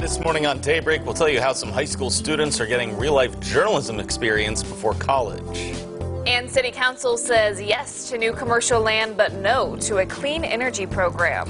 This morning on Daybreak, we'll tell you how some high school students are getting real-life journalism experience before college. And City Council says yes to new commercial land, but no to a clean energy program.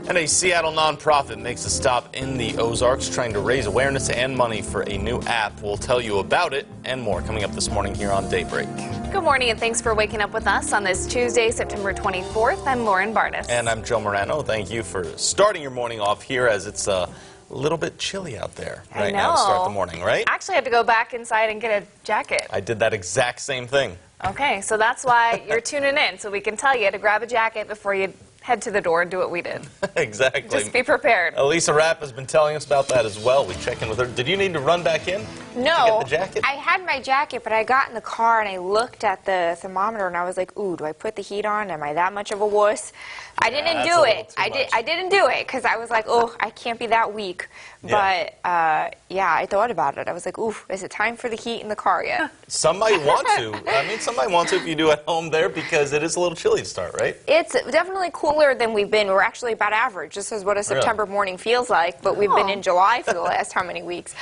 And a Seattle nonprofit makes a stop in the Ozarks trying to raise awareness and money for a new app. We'll tell you about it and more coming up this morning here on Daybreak. Good morning and thanks for waking up with us on this Tuesday, September 24th. I'm Lauren Barnes. And I'm Joe Morano. Thank you for starting your morning off here as it's a little bit chilly out there right now to start the morning, right? I actually had to go back inside and get a jacket. I did that exact same thing. Okay, so that's why you're tuning in, so we can tell you to grab a jacket before you head to the door and do what we did. Exactly. Just be prepared. Elisa Rapp has been telling us about that as well. We check in with her. Did you need to run back in to get the jacket? I had my jacket, but I got in the car and I looked at the thermometer and I was like, ooh, do I put the heat on? Am I that much of a wuss? I didn't do it. I didn't do it because I was like, oh, I can't be that weak. Yeah. But yeah, I thought about it. I was like, ooh, is it time for the heat in the car yet? Some might want to. I mean, some might want to if you do at home there because it is a little chilly to start, right? It's definitely cooler than we've been. We're actually about average. This is what a September morning feels like, but we've been in July for the last how many weeks.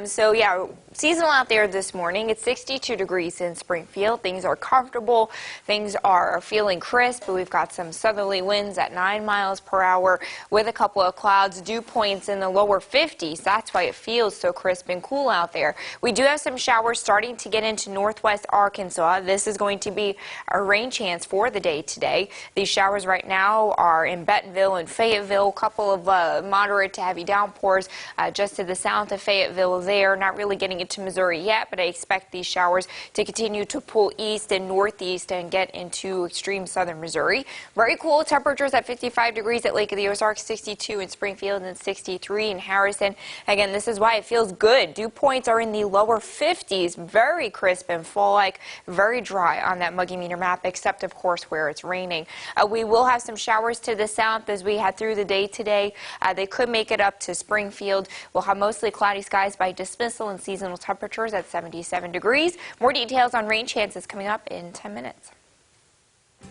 So yeah, seasonal out there this morning. It's 62 degrees in Springfield. Things are comfortable. Things are feeling crisp, but we've got some southerly winds at 9 miles per hour with a couple of clouds. Dew points in the lower 50s. That's why it feels so crisp and cool out there. We do have some showers starting to get into northwest Arkansas. This is going to be a rain chance for the day today. These showers right now are in Bentonville and Fayetteville. A couple of moderate to heavy downpours just to the south of Fayetteville there. Not really getting into Missouri yet, but I expect these showers to continue to pull east and northeast and get into extreme southern Missouri. Very cool temperatures at 55 degrees at Lake of the Ozarks, 62 in Springfield, and 63 in Harrison. Again, this is why it feels good. Dew points are in the lower 50s, very crisp and fall-like, very dry on that muggy meter map, except, of course, where it's raining. We will have some showers to the south as we head through the day today. They could make it up to Springfield. We'll have mostly cloudy skies by dismissal and seasonal temperatures at 77 degrees. More details on rain chances coming up in 10 minutes.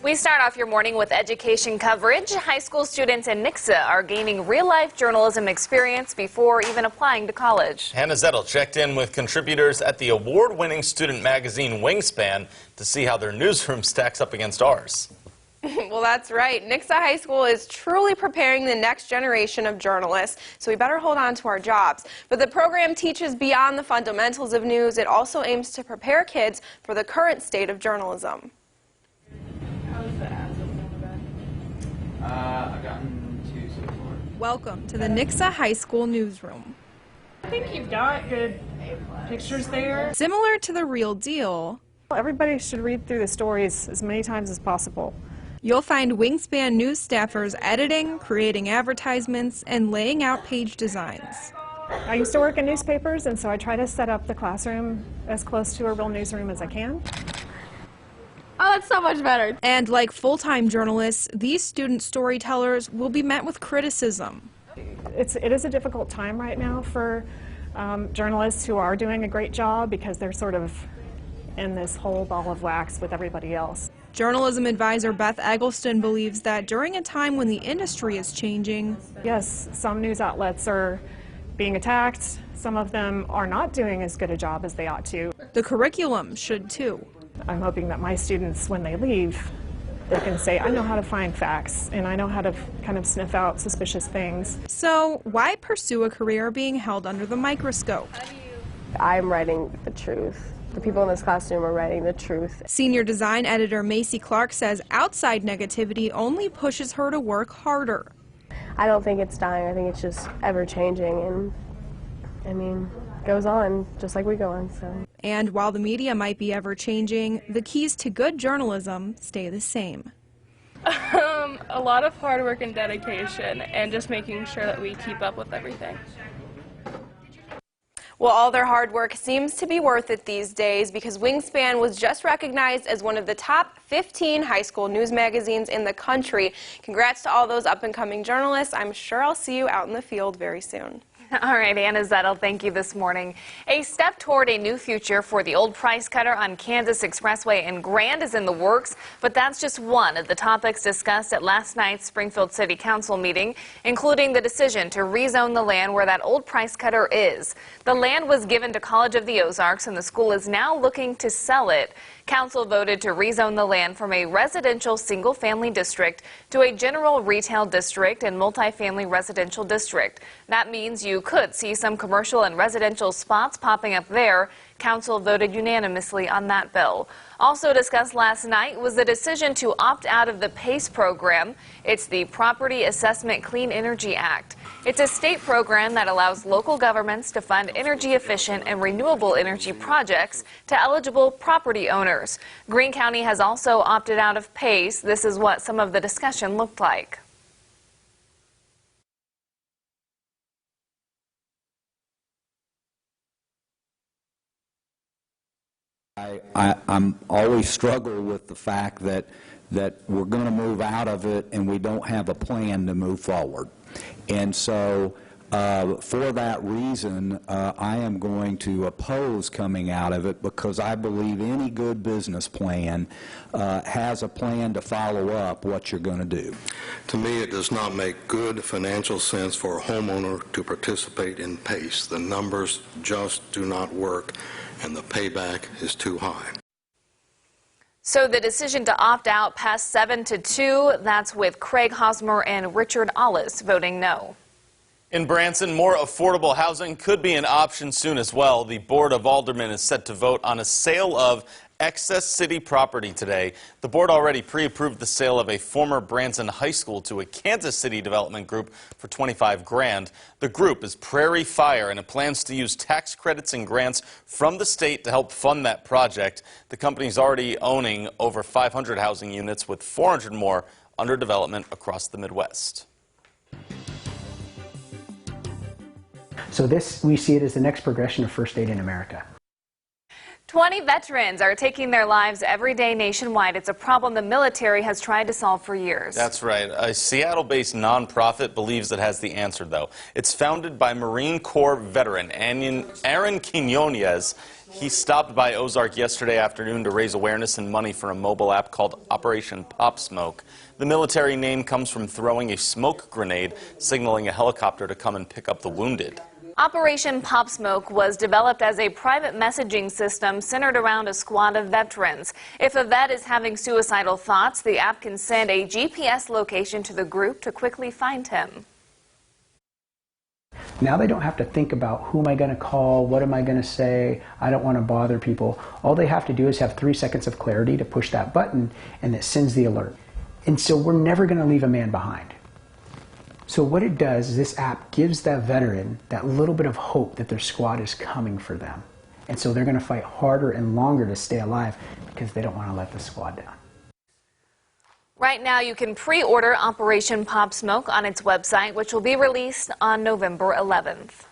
We start off your morning with education coverage. High school students in Nixa are gaining real-life journalism experience before even applying to college. Hannah Zettel checked in with contributors at the award-winning student magazine Wingspan to see how their newsroom stacks up against ours. Well, that's right. Nixa High School is truly preparing the next generation of journalists, so we better hold on to our jobs. But the program teaches beyond the fundamentals of news. It also aims to prepare kids for the current state of journalism. I've gotten 2 so far. Welcome to the Nixa High School newsroom. I think you've got good pictures there. Similar to the real deal, Everybody should read through the stories as many times as possible. you'll find Wingspan news staffers editing, creating advertisements, and laying out page designs. I used to work in newspapers, and so I try to set up the classroom as close to a real newsroom as I can. Oh, that's so much better. And like full-time journalists, these student storytellers will be met with criticism. It is a difficult time right now for journalists who are doing a great job because they're sort of in this whole ball of wax with everybody else. Journalism advisor Beth Eggleston believes that during a time when the industry is changing, Yes, some news outlets are being attacked. Some of them are not doing as good a job as they ought to. the curriculum should too. I'm hoping that my students, when they leave, they can say, I know how to find facts, and I know how to kind of sniff out suspicious things. So why pursue a career being held under the microscope? I'm writing the truth. The people in this classroom are writing the truth. Senior design editor Macy Clark says outside negativity only pushes her to work harder. I don't think it's dying. I think it's just ever-changing, and, I mean, goes on just like we go on, so. And while the media might be ever-changing, the keys to good journalism stay the same. A lot of hard work and dedication, and just making sure that we keep up with everything. Well, all their hard work seems to be worth it these days because Wingspan was just recognized as one of the top 15 high school news magazines in the country. Congrats to all those up-and-coming journalists. I'm sure I'll see you out in the field very soon. All right, Anna Zettel, thank you this morning. A step toward a new future for the old price cutter on Kansas Expressway in Grand is in the works, but that's just one of the topics discussed at last night's Springfield City Council meeting, including the decision to rezone the land where that old price cutter is. The land was given to College of the Ozarks, and the school is now looking to sell it. Council voted to rezone the land from a residential single-family district to a general retail district and multifamily residential district. That means you could see some commercial and residential spots popping up there. Council voted unanimously on that bill. Also discussed last night was the decision to opt out of the PACE program. It's the Property Assessment Clean Energy Act. It's a state program that allows local governments to fund energy-efficient and renewable energy projects to eligible property owners. Greene County has also opted out of PACE. This is what some of the discussion looked like. I'm always struggle with the fact that we're going to move out of it and we don't have a plan to move forward. And so for that reason, I am going to oppose coming out of it, because I believe any good business plan has a plan to follow up what you're going to do. To me, it does not make good financial sense for a homeowner to participate in PACE. The numbers just do not work, and the payback is too high. So the decision to opt out passed 7-2. That's with Craig Hosmer and Richard Ollis voting no. In Branson, more affordable housing could be an option soon as well. The Board of Aldermen is set to vote on a sale of excess city property today. The board already pre-approved the sale of a former Branson high school to a Kansas City development group for $25 grand. The group is Prairie Fire, and it plans to use tax credits and grants from the state to help fund that project. The company's already owning over 500 housing units, with 400 more under development across the Midwest. So we see it as the next progression of First Aid in America. 20 veterans are taking their lives every day nationwide. It's a problem the military has tried to solve for years. That's right. A Seattle-based nonprofit believes it has the answer, though. It's founded by Marine Corps veteran Aaron Quinones. He stopped by Ozark yesterday afternoon to raise awareness and money for a mobile app called Operation Pop Smoke. The military name comes from throwing a smoke grenade, signaling a helicopter to come and pick up the wounded. Operation Pop Smoke was developed as a private messaging system centered around a squad of veterans. If a vet is having suicidal thoughts, the app can send a GPS location to the group to quickly find him. Now they don't have to think about who am I going to call, what am I going to say, I don't want to bother people. All they have to do is have 3 seconds of clarity to push that button, and it sends the alert. And so we're never going to leave a man behind. So what it does is this app gives that veteran that little bit of hope that their squad is coming for them. And so they're going to fight harder and longer to stay alive, because they don't want to let the squad down. Right now, you can pre-order Operation Pop Smoke on its website, which will be released on November 11th.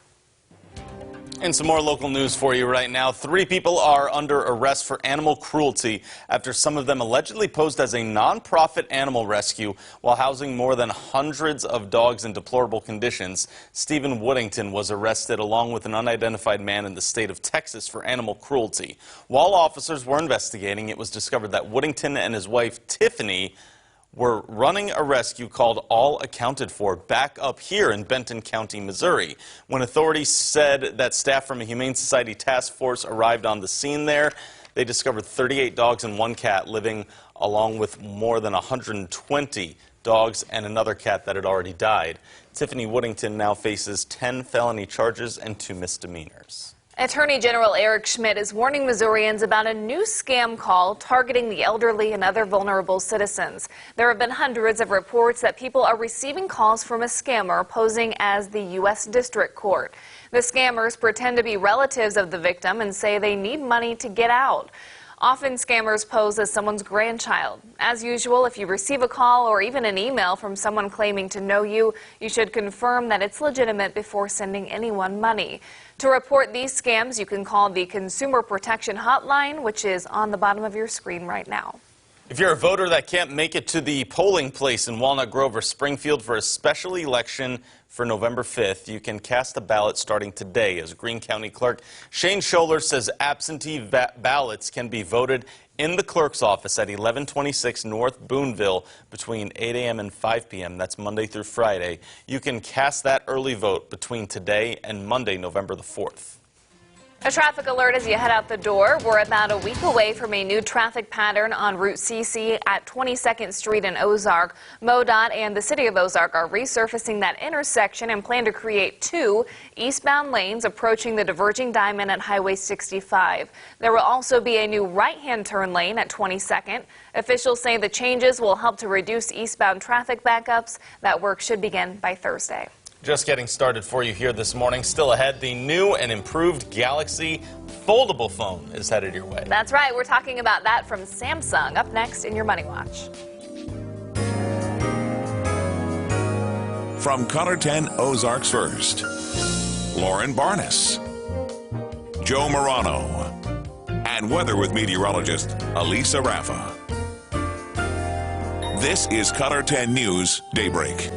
And some more local news for you right now. 3 people are under arrest for animal cruelty after some of them allegedly posed as a nonprofit animal rescue while housing more than hundreds of dogs in deplorable conditions. Stephen Woodington was arrested along with an unidentified man in the state of Texas for animal cruelty. While officers were investigating, it was discovered that Woodington and his wife, Tiffany, were running a rescue called All Accounted For back up here in Benton County, Missouri. When authorities said that staff from a Humane Society task force arrived on the scene there, they discovered 38 dogs and 1 cat living along with more than 120 dogs and another cat that had already died. Tiffany Woodington now faces 10 felony charges and 2 misdemeanors. Attorney General Eric Schmidt is warning Missourians about a new scam call targeting the elderly and other vulnerable citizens. There have been hundreds of reports that people are receiving calls from a scammer posing as the U.S. District Court. The scammers pretend to be relatives of the victim and say they need money to get out. Often scammers pose as someone's grandchild. As usual, if you receive a call or even an email from someone claiming to know you, you should confirm that it's legitimate before sending anyone money. To report these scams, you can call the Consumer Protection Hotline, which is on the bottom of your screen right now. If you're a voter that can't make it to the polling place in Walnut Grove or Springfield for a special election for November 5th, you can cast a ballot starting today, as Greene County Clerk Shane Scholler says absentee ballots can be voted in the clerk's office at 1126 North Boonville between 8 a.m. and 5 p.m. That's Monday through Friday. You can cast that early vote between today and Monday, November the 4th. A traffic alert as you head out the door. We're about a week away from a new traffic pattern on Route CC at 22nd Street in Ozark. MoDOT and the City of Ozark are resurfacing that intersection and plan to create 2 eastbound lanes approaching the diverging diamond at Highway 65. There will also be a new right-hand turn lane at 22nd. Officials say the changes will help to reduce eastbound traffic backups. That work should begin by Thursday. Just getting started for you here this morning. Still ahead, the new and improved Galaxy foldable phone is headed your way. That's right. We're talking about that from Samsung. Up next in your Money Watch. From Color 10 Ozarks First, Lauren Barnes, Joe Morano, and weather with meteorologist Elisa Raffa. This is Color 10 News Daybreak.